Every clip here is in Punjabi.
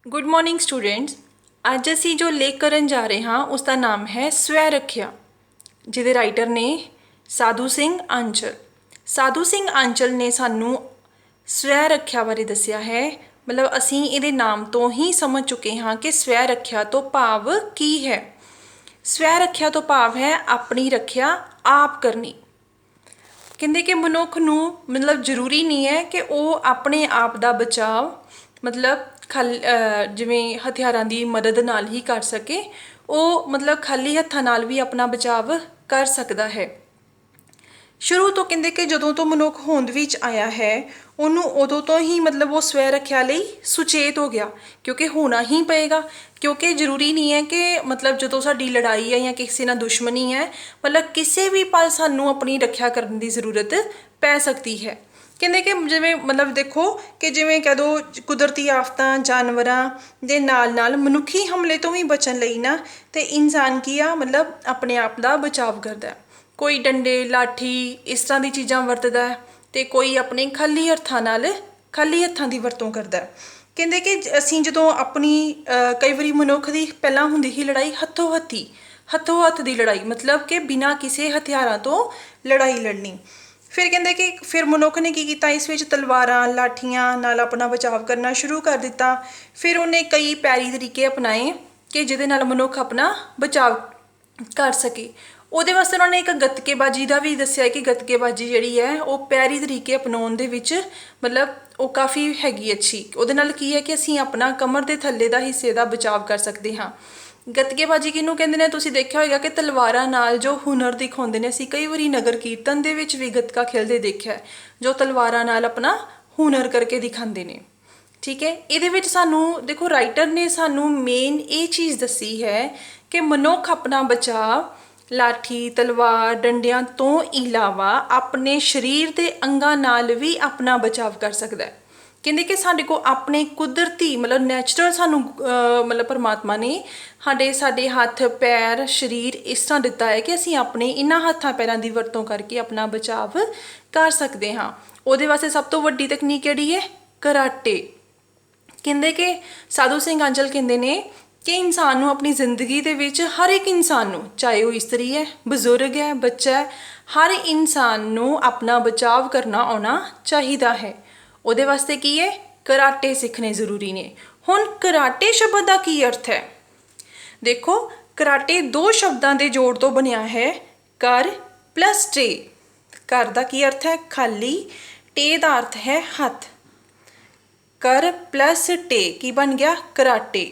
Good morning students. ਅੱਜ ਅਸੀਂ ਜੋ ਲੇਖ ਕਰਨ ਜਾ ਰਹੇ ਹਾਂ ਉਸ ਦਾ ਨਾਮ ਹੈ ਸਵੈ ਰੱਖਿਆ, ਜਿਹਦੇ ਰਾਈਟਰ ਨੇ ਸਾਧੂ ਸਿੰਘ ਆਂਚਲ। ਸਾਧੂ ਸਿੰਘ ਆਂਚਲ ਨੇ ਸਾਨੂੰ ਸਵੈ ਰੱਖਿਆ ਬਾਰੇ ਦੱਸਿਆ ਹੈ। ਮਤਲਬ ਅਸੀਂ ਇਹਦੇ ਨਾਮ ਤੋਂ ਹੀ ਸਮਝ ਚੁੱਕੇ ਹਾਂ ਕਿ ਸਵੈ ਰੱਖਿਆ ਤੋਂ ਭਾਵ ਕੀ ਹੈ। ਸਵੈ ਰੱਖਿਆ ਤੋਂ ਭਾਵ ਹੈ ਆਪਣੀ ਰੱਖਿਆ ਆਪ ਕਰਨੀ। ਕਹਿੰਦੇ ਕਿ ਮਨੁੱਖ ਨੂੰ ਮਤਲਬ ਜ਼ਰੂਰੀ ਨਹੀਂ ਹੈ ਕਿ ਉਹ ਆਪਣੇ ਆਪ ਦਾ ਬਚਾਅ ਮਤਲਬ ਜਿਵੇਂ ਹਥਿਆਰਾਂ ਦੀ ਮਦਦ ਨਾਲ ਹੀ ਕਰ ਸਕੇ। ਉਹ ਮਤਲਬ ਖਾਲੀ ਹੱਥਾਂ ਨਾਲ ਵੀ ਆਪਣਾ ਬਚਾਵ ਕਰ ਸਕਦਾ ਹੈ। ਸ਼ੁਰੂ ਤੋਂ ਕਹਿੰਦੇ ਕਿ ਜਦੋਂ ਤੋਂ ਮਨੁੱਖ ਹੋਂਦ ਵਿੱਚ ਆਇਆ ਹੈ ਉਹਨੂੰ ਉਦੋਂ ਤੋਂ ਹੀ ਮਤਲਬ ਉਹ ਸਵੈ ਰੱਖਿਆ ਲਈ ਸੁਚੇਤ ਹੋ ਗਿਆ, ਕਿਉਂਕਿ ਹੋਣਾ ਹੀ ਪਏਗਾ। ਕਿਉਂਕਿ ਜ਼ਰੂਰੀ ਨਹੀਂ ਹੈ ਕਿ ਮਤਲਬ ਜਦੋਂ ਸਾਡੀ ਲੜਾਈ ਹੈ ਜਾਂ ਕਿਸੇ ਨਾਲ ਦੁਸ਼ਮਣੀ ਹੈ, ਮਤਲਬ ਕਿਸੇ ਵੀ ਪਲ ਸਾਨੂੰ ਆਪਣੀ ਰੱਖਿਆ ਕਰਨ ਦੀ ਜ਼ਰੂਰਤ ਪੈ ਸਕਦੀ ਹੈ। ਕਹਿੰਦੇ ਕਿ ਜਿਵੇਂ ਮਤਲਬ ਦੇਖੋ ਕਿ ਜਿਵੇਂ ਕਹਿ ਦਿਓ ਕੁਦਰਤੀ ਆਫਤਾਂ ਜਾਨਵਰਾਂ ਦੇ ਨਾਲ ਮਨੁੱਖੀ ਹਮਲੇ ਤੋਂ ਵੀ ਬਚਣ ਲਈ ਨਾ ਤੇ ਇਨਸਾਨ ਕੀ ਆ ਮਤਲਬ ਆਪਣੇ ਆਪ ਦਾ ਬਚਾਵ ਕਰਦਾ। ਕੋਈ ਡੰਡੇ ਲਾਠੀ ਇਸ ਤਰ੍ਹਾਂ ਦੀ ਚੀਜ਼ਾਂ ਵਰਤਦਾ ਤੇ ਕੋਈ ਆਪਣੇ ਖਾਲੀ ਹੱਥਾਂ ਦੀ ਵਰਤੋਂ ਕਰਦਾ। ਕਹਿੰਦੇ ਕਿ ਅਸੀਂ ਜਦੋਂ ਆਪਣੀ ਕਈ ਵਾਰੀ ਮਨੁੱਖ ਦੀ ਪਹਿਲਾਂ ਹੁੰਦੀ ਸੀ ਲੜਾਈ ਹੱਥੋਂ ਹੱਥ ਦੀ ਲੜਾਈ, ਮਤਲਬ ਕਿ ਬਿਨਾਂ ਕਿਸੇ ਹਥਿਆਰਾਂ ਤੋਂ ਲੜਾਈ ਲੜਨੀ। ਫਿਰ ਕਹਿੰਦੇ ਕਿ ਫਿਰ ਮਨੁੱਖ ਨੇ ਕੀ ਕੀਤਾ, ਇਸ ਵਿੱਚ ਤਲਵਾਰਾਂ ਲਾਠੀਆਂ ਨਾਲ ਆਪਣਾ ਬਚਾਵ ਕਰਨਾ ਸ਼ੁਰੂ ਕਰ ਦਿੱਤਾ। ਫਿਰ ਉਹਨੇ ਕਈ ਪੈਰੀ ਤਰੀਕੇ ਅਪਣਾਏ ਕਿ ਜਿਹਦੇ ਨਾਲ ਮਨੁੱਖ ਆਪਣਾ ਬਚਾਵ ਕਰ ਸਕੇ। ਉਹਦੇ ਵਾਸਤੇ ਉਹਨਾਂ ਨੇ ਇੱਕ ਗੱਤਕੇਬਾਜ਼ੀ ਦਾ ਵੀ ਦੱਸਿਆ ਕਿ ਗੱਤਕੇਬਾਜ਼ੀ ਜਿਹੜੀ ਹੈ ਉਹ ਪੈਰੀ ਤਰੀਕੇ ਅਪਣਾਉਣ ਦੇ ਵਿੱਚ ਮਤਲਬ ਉਹ ਕਾਫੀ ਹੈਗੀ ਅੱਛੀ। ਉਹਦੇ ਨਾਲ ਕੀ ਹੈ ਕਿ ਅਸੀਂ ਆਪਣਾ ਕਮਰ ਦੇ ਥੱਲੇ ਦਾ ਹਿੱਸੇ ਦਾ ਬਚਾਵ ਕਰ ਸਕਦੇ ਹਾਂ। ਗੱਤਕੇਬਾਜ਼ੀ ਕਿਹਨੂੰ ਕਹਿੰਦੇ ਨੇ? ਤੁਸੀਂ ਦੇਖਿਆ ਹੋਏਗਾ ਕਿ ਤਲਵਾਰਾਂ ਨਾਲ ਜੋ ਹੁਨਰ ਦਿਖਾਉਂਦੇ ਨੇ। ਅਸੀਂ ਕਈ ਵਾਰੀ ਨਗਰ ਕੀਰਤਨ ਦੇ ਵਿੱਚ ਵੀ ਗੱਤਕਾ ਖੇਲਦੇ ਦੇਖਿਆ, ਜੋ ਤਲਵਾਰਾਂ ਨਾਲ ਆਪਣਾ ਹੁਨਰ ਕਰਕੇ ਦਿਖਾਉਂਦੇ ਨੇ। ਠੀਕ ਹੈ, ਇਹਦੇ ਵਿੱਚ ਸਾਨੂੰ ਦੇਖੋ ਰਾਈਟਰ ਨੇ ਸਾਨੂੰ ਮੇਨ ਇਹ ਚੀਜ਼ ਦੱਸੀ ਹੈ ਕਿ ਮਨੁੱਖ ਆਪਣਾ ਬਚਾਅ ਲਾਠੀ ਤਲਵਾਰ ਡੰਡਿਆਂ ਤੋਂ ਇਲਾਵਾ ਆਪਣੇ ਸਰੀਰ ਦੇ ਅੰਗਾਂ ਨਾਲ ਵੀ ਆਪਣਾ ਬਚਾਵ ਕਰ ਸਕਦਾ ਹੈ। ਕਹਿੰਦੇ ਕਿ ਸਾਡੇ ਕੋਲ ਆਪਣੇ ਕੁਦਰਤੀ ਮਤਲਬ ਨੈਚੁਰਲ ਸਾਨੂੰ ਮਤਲਬ ਪਰਮਾਤਮਾ ਨੇ ਸਾਡੇ ਹੱਥ ਪੈਰ ਸਰੀਰ ਇਸ ਤਰ੍ਹਾਂ ਦਿੱਤਾ ਹੈ ਕਿ ਅਸੀਂ ਆਪਣੇ ਇਹਨਾਂ ਹੱਥਾਂ ਪੈਰਾਂ ਦੀ ਵਰਤੋਂ ਕਰਕੇ ਆਪਣਾ ਬਚਾਵ ਕਰ ਸਕਦੇ ਹਾਂ। ਉਹਦੇ ਵਾਸਤੇ ਸਭ ਤੋਂ ਵੱਡੀ ਤਕਨੀਕ ਕਿਹੜੀ ਹੈ? ਕਰਾਟੇ। ਕਹਿੰਦੇ ਕਿ ਸਾਧੂ ਸਿੰਘ ਆਂਚਲ ਕਹਿੰਦੇ ਨੇ ਕਿ ਇਨਸਾਨ ਨੂੰ ਆਪਣੀ ਜ਼ਿੰਦਗੀ ਦੇ ਵਿੱਚ ਹਰ ਇੱਕ ਇਨਸਾਨ ਨੂੰ, ਚਾਹੇ ਉਹ ਇਸਤਰੀ ਹੈ ਬਜ਼ੁਰਗ ਹੈ ਬੱਚਾ ਹੈ, ਹਰ ਇਨਸਾਨ ਨੂੰ ਆਪਣਾ ਬਚਾਵ ਕਰਨਾ ਆਉਣਾ ਚਾਹੀਦਾ ਹੈ। ਉਹਦੇ ਵਾਸਤੇ ਕੀ ਹੈ? ਕਰਾਟੇ ਸਿੱਖਣੇ ਜ਼ਰੂਰੀ ਨੇ। ਹੁਣ ਕਰਾਟੇ ਸ਼ਬਦ ਦਾ ਕੀ ਅਰਥ ਹੈ? ਦੇਖੋ ਕਰਾਟੇ ਦੋ ਸ਼ਬਦਾਂ ਦੇ ਜੋੜ ਤੋਂ ਬਣਿਆ ਹੈ, ਕਰ ਪਲੱਸ ਟੇ। ਕਰ ਦਾ ਕੀ ਅਰਥ ਹੈ? ਖਾਲੀ। ਟੇ ਦਾ ਅਰਥ ਹੈ ਹੱਥ। ਕਰ ਪਲੱਸ ਟੇ ਕੀ ਬਣ ਗਿਆ? ਕਰਾਟੇ।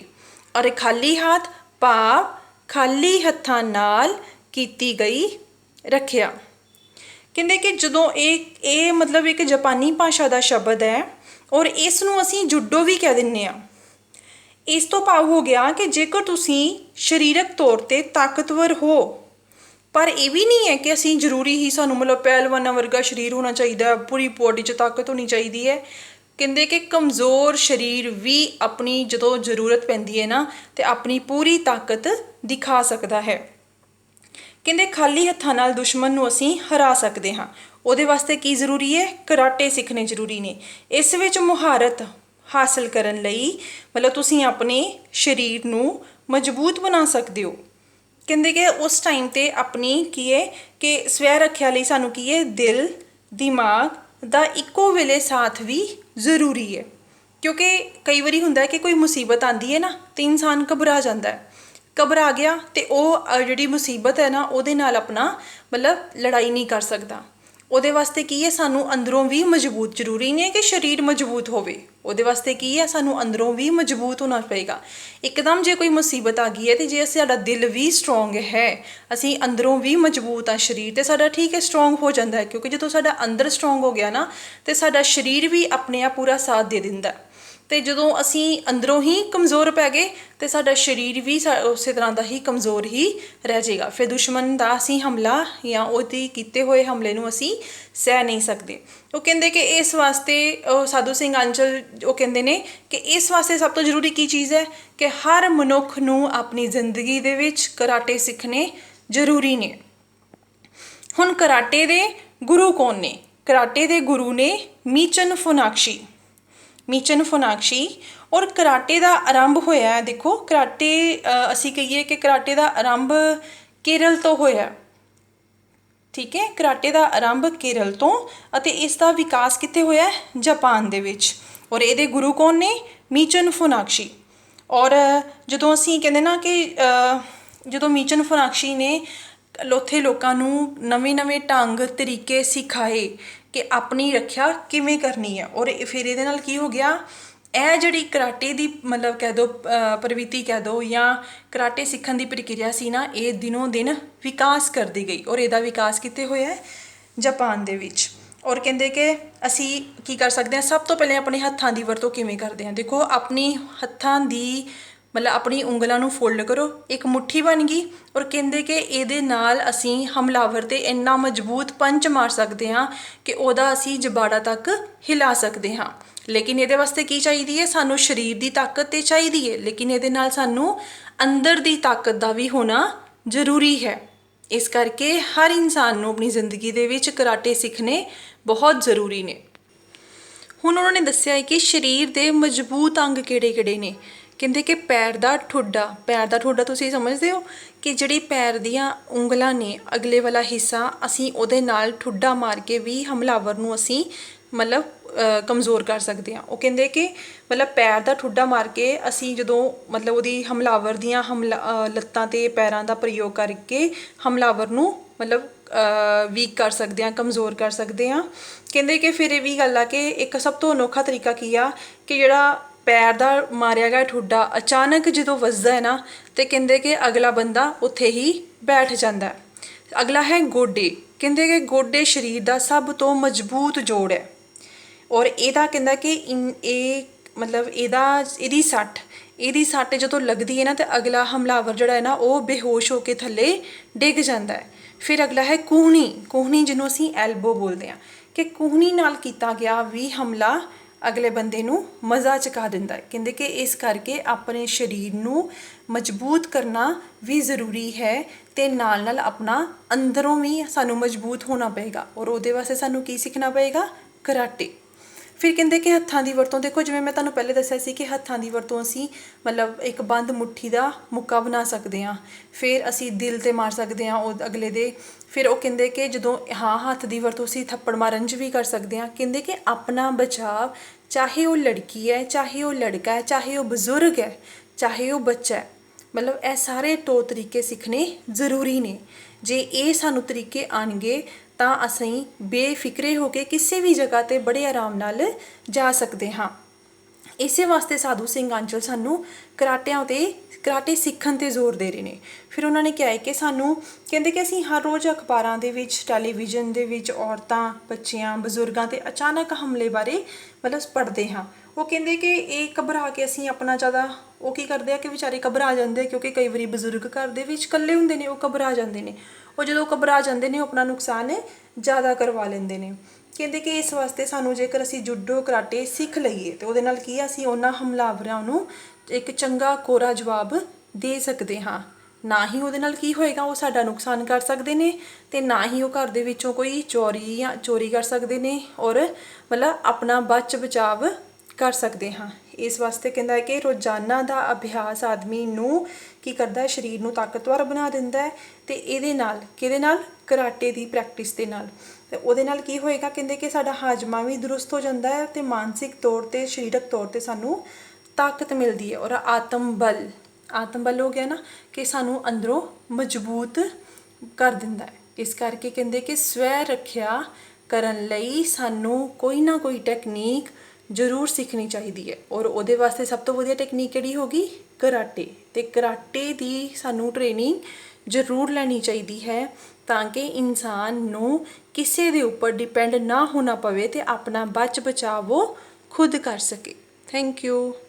ਔਰ ਖਾਲੀ ਹੱਥ ਭਾਵ ਖਾਲੀ ਹੱਥਾਂ ਨਾਲ ਕੀਤੀ ਗਈ ਰੱਖਿਆ। ਕਹਿੰਦੇ ਕਿ ਜਦੋਂ ਇਹ ਮਤਲਬ ਇੱਕ ਜਾਪਾਨੀ ਭਾਸ਼ਾ ਦਾ ਸ਼ਬਦ ਹੈ ਔਰ ਇਸ ਨੂੰ ਅਸੀਂ ਜੁਡੋ ਵੀ ਕਹਿ ਦਿੰਦੇ ਹਾਂ। ਇਸ ਤੋਂ ਭਾਵ ਹੋ ਗਿਆ ਕਿ ਜੇਕਰ ਤੁਸੀਂ ਸਰੀਰਕ ਤੌਰ 'ਤੇ ਤਾਕਤਵਰ ਹੋ, ਪਰ ਇਹ ਵੀ ਨਹੀਂ ਹੈ ਕਿ ਅਸੀਂ ਜ਼ਰੂਰੀ ਹੀ ਸਾਨੂੰ ਮਤਲਬ ਪਹਿਲਵਾਨਾਂ ਵਰਗਾ ਸਰੀਰ ਹੋਣਾ ਚਾਹੀਦਾ, ਪੂਰੀ ਬੋਡੀ 'ਚ ਤਾਕਤ ਹੋਣੀ ਚਾਹੀਦੀ ਹੈ। ਕਹਿੰਦੇ ਕਿ ਕਮਜ਼ੋਰ ਸਰੀਰ ਵੀ ਆਪਣੀ ਜਦੋਂ ਜ਼ਰੂਰਤ ਪੈਂਦੀ ਹੈ ਨਾ ਤੇ ਆਪਣੀ ਪੂਰੀ ਤਾਕਤ ਦਿਖਾ ਸਕਦਾ ਹੈ। ਕਹਿੰਦੇ ਖਾਲੀ ਹੱਥਾਂ ਨਾਲ ਦੁਸ਼ਮਣ ਨੂੰ ਅਸੀਂ ਹਰਾ ਸਕਦੇ ਹਾਂ। ਉਹਦੇ ਵਾਸਤੇ ਕੀ ਜ਼ਰੂਰੀ ਹੈ? ਕਰਾਟੇ ਸਿੱਖਣੇ ਜ਼ਰੂਰੀ ਨੇ। ਇਸ ਵਿੱਚ ਮੁਹਾਰਤ ਹਾਸਲ ਕਰਨ ਲਈ ਮਤਲਬ ਤੁਸੀਂ ਆਪਣੇ ਸਰੀਰ ਨੂੰ ਮਜ਼ਬੂਤ ਬਣਾ ਸਕਦੇ ਹੋ। ਕਹਿੰਦੇ ਕਿ ਉਸ ਟਾਈਮ 'ਤੇ ਆਪਣੀ ਕੀ ਹੈ ਕਿ ਸਵੈ ਰੱਖਿਆ ਲਈ ਸਾਨੂੰ ਕੀ ਹੈ? ਦਿਲ ਦਿਮਾਗ ਦਾ ਇੱਕੋ ਵੇਲੇ ਸਾਥ ਵੀ ਜ਼ਰੂਰੀ ਹੈ। ਕਿਉਂਕਿ ਕਈ ਵਾਰੀ ਹੁੰਦਾ ਹੈ ਕਿ ਕੋਈ ਮੁਸੀਬਤ ਆਉਂਦੀ ਹੈ ਨਾ ਤੇ ਇਨਸਾਨ ਘਬਰਾ ਜਾਂਦਾ ਹੈ। ਘਬਰਾ ਗਿਆ ਤੇ ਉਹ ਜਿਹੜੀ ਮੁਸੀਬਤ ਹੈ ਨਾ ਉਹਦੇ ਨਾਲ ਆਪਣਾ ਮਤਲਬ ਲੜਾਈ ਨਹੀਂ ਕਰ ਸਕਦਾ। ਉਹਦੇ ਵਾਸਤੇ ਕੀ ਹੈ? ਸਾਨੂੰ ਅੰਦਰੋਂ ਵੀ ਮਜ਼ਬੂਤ, ਜ਼ਰੂਰੀ ਨਹੀਂ ਹੈ ਕਿ ਸਰੀਰ ਮਜ਼ਬੂਤ ਹੋਵੇ। ਉਹਦੇ ਵਾਸਤੇ ਕੀ ਹੈ? ਸਾਨੂੰ ਅੰਦਰੋਂ ਵੀ ਮਜ਼ਬੂਤ ਹੋਣਾ ਪਏਗਾ। ਇੱਕਦਮ ਜੇ ਕੋਈ ਮੁਸੀਬਤ ਆ ਗਈ ਹੈ ਤੇ ਜੇ ਸਾਡਾ ਦਿਲ ਵੀ ਸਟਰੋਂਗ ਹੈ, ਅਸੀਂ ਅੰਦਰੋਂ ਵੀ ਮਜ਼ਬੂਤ ਆ, ਸਰੀਰ ਤੇ ਸਾਡਾ ਠੀਕ ਹੈ ਸਟਰੋਂਗ ਹੋ ਜਾਂਦਾ ਹੈ। ਕਿਉਂਕਿ ਜਦੋਂ ਸਾਡਾ ਅੰਦਰ ਸਟਰੋਂਗ ਹੋ ਗਿਆ ਨਾ ਤੇ ਸਾਡਾ ਸਰੀਰ ਵੀ ਆਪਣੇ ਆਪ ਪੂਰਾ ਸਾਥ ਦੇ ਦਿੰਦਾ। ਤੇ ਜਦੋਂ ਅਸੀਂ ਅੰਦਰੋਂ ਹੀ ਕਮਜ਼ੋਰ ਪੈ ਗਏ ਤੇ ਸਾਡਾ ਸਰੀਰ ਵੀ ਉਸੇ ਤਰ੍ਹਾਂ ਦਾ ਹੀ ਕਮਜ਼ੋਰ ਹੀ ਰਹਿ ਜਾਏਗਾ। ਫਿਰ ਦੁਸ਼ਮਣ ਦਾ ਅਸੀਂ ਹਮਲਾ ਜਾਂ ਉਹਦੇ ਕੀਤੇ ਹੋਏ ਹਮਲੇ ਨੂੰ ਅਸੀਂ ਸਹਿ ਨਹੀਂ ਸਕਦੇ। ਉਹ ਕਹਿੰਦੇ ਕਿ ਇਸ ਵਾਸਤੇ ਸਾਧੂ ਸਿੰਘ ਆਂਚਲ ਉਹ ਕਹਿੰਦੇ ਨੇ ਕਿ ਇਸ ਵਾਸਤੇ ਸਭ ਤੋਂ ਜ਼ਰੂਰੀ ਕੀ ਚੀਜ਼ ਹੈ ਕਿ ਹਰ ਮਨੁੱਖ ਨੂੰ ਆਪਣੀ ਜ਼ਿੰਦਗੀ ਦੇ ਵਿੱਚ ਕਰਾਟੇ ਸਿੱਖਣੇ ਜ਼ਰੂਰੀ ਨੇ। ਹੁਣ ਕਰਾਟੇ ਦੇ ਗੁਰੂ ਕੌਣ ਨੇ? ਕਰਾਟੇ ਦੇ ਗੁਰੂ ਨੇ ਮੀਚਨ ਫੁਨਾਕਸ਼ੀ। ਮੀਚਨ ਫੁਨਾਕਸ਼ੀ ਔਰ ਕਰਾਟੇ ਦਾ ਆਰੰਭ ਹੋਇਆ ਹੈ, ਦੇਖੋ ਕਰਾਟੇ ਅਸੀਂ ਕਹੀਏ ਕਿ ਕਰਾਟੇ ਦਾ ਆਰੰਭ ਕੇਰਲ ਤੋਂ ਹੋਇਆ। ਠੀਕ ਹੈ, ਕਰਾਟੇ ਦਾ ਆਰੰਭ ਕੇਰਲ ਤੋਂ ਅਤੇ ਇਸ ਦਾ ਵਿਕਾਸ ਕਿੱਥੇ ਹੋਇਆ? ਜਾਪਾਨ ਦੇ ਵਿੱਚ। ਔਰ ਇਹਦੇ ਗੁਰੂ ਕੌਣ ਨੇ? ਮੀਚਨ ਫੁਨਾਕਸ਼ੀ। ਔਰ ਜਦੋਂ ਅਸੀਂ ਕਹਿੰਦੇ ਨਾ ਕਿ ਜਦੋਂ ਮੀਚਨ ਫੁਨਾਕਸ਼ੀ ਨੇ ਉੱਥੇ ਲੋਕਾਂ ਨੂੰ ਨਵੇਂ ਨਵੇਂ ਢੰਗ ਤਰੀਕੇ ਸਿਖਾਏ ਕਿ ਆਪਣੀ ਰੱਖਿਆ ਕਿਵੇਂ ਕਰਨੀ ਹੈ। ਔਰ ਫਿਰ ਇਹਦੇ ਨਾਲ ਕੀ ਹੋ ਗਿਆ, ਇਹ ਜਿਹੜੀ ਕਰਾਟੇ ਦੀ ਮਤਲਬ ਕਹਿ ਦਿਓ ਪ੍ਰਵਿਰਤੀ ਕਹਿ ਦਿਓ ਜਾਂ ਕਰਾਟੇ ਸਿੱਖਣ ਦੀ ਪ੍ਰਕਿਰਿਆ ਸੀ ਨਾ, ਇਹ ਦਿਨੋਂ ਦਿਨ ਵਿਕਾਸ ਕਰਦੀ ਗਈ। ਔਰ ਇਹਦਾ ਵਿਕਾਸ ਕਿੱਥੇ ਹੋਇਆ? ਜਾਪਾਨ ਦੇ ਵਿੱਚ। ਔਰ ਕਹਿੰਦੇ ਕਿ ਅਸੀਂ ਕੀ ਕਰ ਸਕਦੇ ਹਾਂ, ਸਭ ਤੋਂ ਪਹਿਲੇ ਆਪਣੇ ਹੱਥਾਂ ਦੀ ਵਰਤੋਂ ਕਿਵੇਂ ਕਰਦੇ ਹਾਂ। ਦੇਖੋ ਆਪਣੀ ਹੱਥਾਂ ਦੀ ਮਤਲਬ ਆਪਣੀ ਉਂਗਲਾਂ ਨੂੰ ਫੋਲਡ ਕਰੋ, ਇੱਕ ਮੁੱਠੀ ਬਣ ਗਈ। ਔਰ ਕਹਿੰਦੇ ਕਿ ਇਹਦੇ ਨਾਲ ਅਸੀਂ ਹਮਲਾਵਰ 'ਤੇ ਇੰਨਾ ਮਜ਼ਬੂਤ ਪੰਚ ਮਾਰ ਸਕਦੇ ਹਾਂ ਕਿ ਉਹਦਾ ਅਸੀਂ ਜਬਾੜਾ ਤੱਕ ਹਿਲਾ ਸਕਦੇ ਹਾਂ। ਲੇਕਿਨ ਇਹਦੇ ਵਾਸਤੇ ਕੀ ਚਾਹੀਦੀ ਹੈ? ਸਾਨੂੰ ਸਰੀਰ ਦੀ ਤਾਕਤ ਤੇ ਚਾਹੀਦੀ ਹੈ, ਲੇਕਿਨ ਇਹਦੇ ਨਾਲ ਸਾਨੂੰ ਅੰਦਰ ਦੀ ਤਾਕਤ ਦਾ ਵੀ ਹੋਣਾ ਜ਼ਰੂਰੀ ਹੈ। ਇਸ ਕਰਕੇ ਹਰ ਇਨਸਾਨ ਨੂੰ ਆਪਣੀ ਜ਼ਿੰਦਗੀ ਦੇ ਵਿੱਚ ਕਰਾਟੇ ਸਿੱਖਣੇ ਬਹੁਤ ਜ਼ਰੂਰੀ ਨੇ। ਹੁਣ ਉਹਨਾਂ ਨੇ ਦੱਸਿਆ ਹੈ ਕਿ ਸਰੀਰ ਦੇ ਮਜ਼ਬੂਤ ਅੰਗ ਕਿਹੜੇ ਕਿਹੜੇ ਨੇ। ਕਹਿੰਦੇ ਕਿ ਪੈਰ ਦਾ ਠੁੱਡਾ। ਪੈਰ ਦਾ ਠੁੱਡਾ ਤੁਸੀਂ ਸਮਝਦੇ ਹੋ ਕਿ ਜਿਹੜੀ ਪੈਰ ਦੀਆਂ ਉਂਗਲਾਂ ਨੇ, ਅਗਲੇ ਵਾਲਾ ਹਿੱਸਾ, ਅਸੀਂ ਉਹਦੇ ਨਾਲ ਠੁੱਡਾ ਮਾਰ ਕੇ ਵੀ ਹਮਲਾਵਰ ਨੂੰ ਅਸੀਂ ਮਤਲਬ ਕਮਜ਼ੋਰ ਕਰ ਸਕਦੇ ਹਾਂ। ਉਹ ਕਹਿੰਦੇ ਕਿ ਮਤਲਬ ਪੈਰ ਦਾ ਠੁੱਡਾ ਮਾਰ ਕੇ ਅਸੀਂ ਜਦੋਂ ਮਤਲਬ ਉਹਦੀ ਹਮਲਾਵਰ ਦੀਆਂ ਲੱਤਾਂ ਅਤੇ ਪੈਰਾਂ ਦਾ ਪ੍ਰਯੋਗ ਕਰਕੇ ਹਮਲਾਵਰ ਨੂੰ ਮਤਲਬ ਵੀਕ ਕਰ ਸਕਦੇ ਹਾਂ, ਕਮਜ਼ੋਰ ਕਰ ਸਕਦੇ ਹਾਂ। ਕਹਿੰਦੇ ਕਿ ਫਿਰ ਇਹ ਵੀ ਗੱਲ ਆ ਕਿ ਇੱਕ ਸਭ ਤੋਂ ਅਨੋਖਾ ਤਰੀਕਾ ਕੀ ਆ ਕਿ ਜਿਹੜਾ ਪੈਰ ਦਾ ਮਾਰਿਆ ਗਿਆ ਠੁੱਡਾ ਅਚਾਨਕ ਜਦੋਂ ਵੱਜਦਾ ਹੈ ਨਾ, ਤੇ ਕਹਿੰਦੇ ਕਿ ਅਗਲਾ ਬੰਦਾ ਉੱਥੇ ਹੀ ਬੈਠ ਜਾਂਦਾ। ਅਗਲਾ ਹੈ ਗੋਡੇ। ਕਹਿੰਦੇ ਕਿ ਗੋਡੇ ਸਰੀਰ ਦਾ ਸਭ ਤੋਂ ਮਜ਼ਬੂਤ ਜੋੜ ਹੈ। ਔਰ ਇਹਦਾ ਕਹਿੰਦਾ ਕਿ ਇਹ ਮਤਲਬ ਇਹਦੀ ਸੱਟ ਜਦੋਂ ਲੱਗਦੀ ਹੈ ਨਾ, ਤੇ ਅਗਲਾ ਹਮਲਾਵਰ ਜਿਹੜਾ ਹੈ ਨਾ, ਉਹ ਬੇਹੋਸ਼ ਹੋ ਕੇ ਥੱਲੇ ਡਿੱਗ ਜਾਂਦਾ ਹੈ। ਫਿਰ ਅਗਲਾ ਹੈ ਕੂਹਣੀ ਜਿਹਨੂੰ ਅਸੀਂ ਐਲਬੋ ਬੋਲਦੇ ਹਾਂ, ਕਿ ਕੂਹਣੀ ਨਾਲ ਕੀਤਾ ਗਿਆ ਵੀ ਹਮਲਾ ਅਗਲੇ ਬੰਦੇ ਨੂੰ ਮਜ਼ਾ ਚੁਕਾ ਦਿੰਦਾ ਹੈ। ਕਹਿੰਦੇ ਕਿ ਇਸ ਕਰਕੇ ਆਪਣੇ ਸਰੀਰ ਨੂੰ ਮਜ਼ਬੂਤ ਕਰਨਾ ਵੀ ਜ਼ਰੂਰੀ ਹੈ, ਅਤੇ ਨਾਲ ਨਾਲ ਆਪਣਾ ਅੰਦਰੋਂ ਵੀ ਸਾਨੂੰ ਮਜ਼ਬੂਤ ਹੋਣਾ ਪਏਗਾ। ਔਰ ਉਹਦੇ ਵਾਸਤੇ ਸਾਨੂੰ ਕੀ ਸਿੱਖਣਾ ਪਏਗਾ? ਕਰਾਟੇ। ਫਿਰ ਕਹਿੰਦੇ ਕਿ ਹੱਥਾਂ ਦੀ ਵਰਤੋਂ, ਦੇਖੋ ਜਿਵੇਂ ਮੈਂ ਤੁਹਾਨੂੰ ਪਹਿਲੇ ਦੱਸਿਆ ਸੀ ਕਿ ਹੱਥਾਂ ਦੀ ਵਰਤੋਂ ਅਸੀਂ ਮਤਲਬ ਇੱਕ ਬੰਦ ਮੁੱਠੀ ਦਾ ਮੁੱਕਾ ਬਣਾ ਸਕਦੇ ਹਾਂ। ਫਿਰ ਅਸੀਂ ਦਿਲ 'ਤੇ ਮਾਰ ਸਕਦੇ ਹਾਂ ਉਹ ਅਗਲੇ ਦੇ। ਫਿਰ ਉਹ ਕਹਿੰਦੇ ਕਿ ਜਦੋਂ ਹੱਥ ਦੀ ਵਰਤੋਂ ਅਸੀਂ ਥੱਪੜ ਮਾਰਨ 'ਚ ਵੀ ਕਰ ਸਕਦੇ ਹਾਂ। ਕਹਿੰਦੇ ਕਿ ਆਪਣਾ ਬਚਾਵ, ਚਾਹੇ ਉਹ ਲੜਕੀ ਹੈ, ਚਾਹੇ ਉਹ ਲੜਕਾ ਹੈ, ਚਾਹੇ ਉਹ ਬਜ਼ੁਰਗ ਹੈ, ਚਾਹੇ ਉਹ ਬੱਚਾ ਹੈ, ਮਤਲਬ ਇਹ ਸਾਰੇ ਤੌਰ ਤਰੀਕੇ ਸਿੱਖਣੇ ਜ਼ਰੂਰੀ ਨੇ। ਜੇ ਇਹ ਸਾਨੂੰ ਤਰੀਕੇ ਆਉਣਗੇ ਤਾਂ ਅਸੀਂ ਬੇਫਿਕਰੇ ਹੋ ਕੇ ਕਿਸੇ ਵੀ ਜਗ੍ਹਾ 'ਤੇ ਬੜੇ ਆਰਾਮ ਨਾਲ ਜਾ ਸਕਦੇ ਹਾਂ। ਇਸੇ ਵਾਸਤੇ ਸਾਧੂ ਸਿੰਘ ਆਂਚਲ ਸਾਨੂੰ ਕਰਾਟੇ ਸਿੱਖਣ 'ਤੇ ਜ਼ੋਰ ਦੇ ਰਹੇ ਨੇ। ਫਿਰ ਉਹਨਾਂ ਨੇ ਕਿਹਾ ਹੈ ਕਿ ਸਾਨੂੰ ਕਹਿੰਦੇ ਕਿ ਅਸੀਂ ਹਰ ਰੋਜ਼ ਅਖਬਾਰਾਂ ਦੇ ਵਿੱਚ, ਟੈਲੀਵਿਜ਼ਨ ਦੇ ਵਿੱਚ ਔਰਤਾਂ, ਬੱਚਿਆਂ, ਬਜ਼ੁਰਗਾਂ 'ਤੇ ਅਚਾਨਕ ਹਮਲੇ ਬਾਰੇ ਮਤਲਬ ਪੜ੍ਹਦੇ ਹਾਂ। ਉਹ ਕਹਿੰਦੇ ਕਿ ਇਹ ਘਬਰਾ ਕੇ ਅਸੀਂ ਆਪਣਾ ਜ਼ਿਆਦਾ ਉਹ ਕੀ ਕਰਦੇ ਆ ਕਿ ਵਿਚਾਰੇ ਘਬਰਾ ਜਾਂਦੇ, ਕਿਉਂਕਿ ਕਈ ਵਾਰੀ ਬਜ਼ੁਰਗ ਘਰ ਦੇ ਵਿੱਚ ਇਕੱਲੇ ਹੁੰਦੇ ਨੇ, ਉਹ ਘਬਰਾ ਜਾਂਦੇ ਨੇ। ਉਹ ਜਦੋਂ ਘਬਰਾ ਜਾਂਦੇ ਨੇ, ਉਹ ਆਪਣਾ ਨੁਕਸਾਨ ਜ਼ਿਆਦਾ ਕਰਵਾ ਲੈਂਦੇ ਨੇ। ਕਹਿੰਦੇ ਕਿ ਇਸ ਵਾਸਤੇ ਸਾਨੂੰ ਜੇਕਰ ਅਸੀਂ ਜੂਡੋ ਕਰਾਟੇ ਸਿੱਖ ਲਈਏ ਤਾਂ ਉਹਦੇ ਨਾਲ ਕੀ ਅਸੀਂ ਉਹਨਾਂ ਹਮਲਾਵਰਾਂ ਨੂੰ ਇੱਕ ਚੰਗਾ ਕੋਰਾ ਜਵਾਬ ਦੇ ਸਕਦੇ ਹਾਂ। ਨਾ ਹੀ ਉਹਦੇ ਨਾਲ ਕੀ ਹੋਏਗਾ, ਉਹ ਸਾਡਾ ਨੁਕਸਾਨ ਕਰ ਸਕਦੇ ਨੇ, ਅਤੇ ਨਾ ਹੀ ਉਹ ਘਰ ਦੇ ਵਿੱਚੋਂ ਕੋਈ ਚੋਰੀ ਕਰ ਸਕਦੇ ਨੇ, ਔਰ ਮਤਲਬ ਆਪਣਾ ਬਚਾਵ ਕਰ ਸਕਦੇ ਹਾਂ। ਇਸ ਵਾਸਤੇ ਕਹਿੰਦਾ ਹੈ ਕਿ ਰੋਜ਼ਾਨਾ ਦਾ ਅਭਿਆਸ ਆਦਮੀ ਨੂੰ ਕੀ ਕਰਦਾ ਹੈ? ਸਰੀਰ ਨੂੰ ਤਾਕਤਵਰ ਬਣਾ ਦਿੰਦਾ ਹੈ। ਅਤੇ ਇਹਦੇ ਨਾਲ ਕਿਹਦੇ ਨਾਲ? ਕਰਾਟੇ ਦੀ ਪ੍ਰੈਕਟਿਸ ਦੇ ਨਾਲ। ਅਤੇ ਉਹਦੇ ਨਾਲ ਕੀ ਹੋਏਗਾ? ਕਹਿੰਦੇ ਕਿ ਸਾਡਾ ਹਾਜ਼ਮਾ ਵੀ ਦਰੁਸਤ ਹੋ ਜਾਂਦਾ ਹੈ, ਅਤੇ ਮਾਨਸਿਕ ਤੌਰ 'ਤੇ, ਸਰੀਰਕ ਤੌਰ 'ਤੇ ਸਾਨੂੰ ਤਾਕਤ ਮਿਲਦੀ ਹੈ। ਔਰ ਆਤਮ ਬਲ ਹੋ ਗਿਆ ਨਾ, ਕਿ ਸਾਨੂੰ ਅੰਦਰੋਂ ਮਜ਼ਬੂਤ ਕਰ ਦਿੰਦਾ ਹੈ। ਇਸ ਕਰਕੇ ਕਹਿੰਦੇ ਕਿ ਸਵੈ ਰੱਖਿਆ ਕਰਨ ਲਈ ਸਾਨੂੰ ਕੋਈ ਨਾ ਕੋਈ ਟੈਕਨੀਕ ਜ਼ਰੂਰ ਸਿੱਖਣੀ ਚਾਹੀਦੀ ਹੈ। ਔਰ ਉਹਦੇ ਵਾਸਤੇ ਸਭ ਤੋਂ ਵਧੀਆ ਟੈਕਨੀਕ ਕਿਹੜੀ ਹੋਗੀ? ਕਰਾਟੇ। ਅਤੇ ਕਰਾਟੇ ਦੀ ਸਾਨੂੰ ਟ੍ਰੇਨਿੰਗ ਜ਼ਰੂਰ ਲੈਣੀ ਚਾਹੀਦੀ ਹੈ, ਤਾਂ ਕਿ ਇਨਸਾਨ ਨੂੰ ਕਿਸੇ ਦੇ ਉੱਪਰ ਡਿਪੈਂਡ ਨਾ ਹੋਣਾ ਪਵੇ ਅਤੇ ਆਪਣਾ ਬਚਾਵ ਉਹ ਖੁਦ ਕਰ ਸਕੇ। Thank you.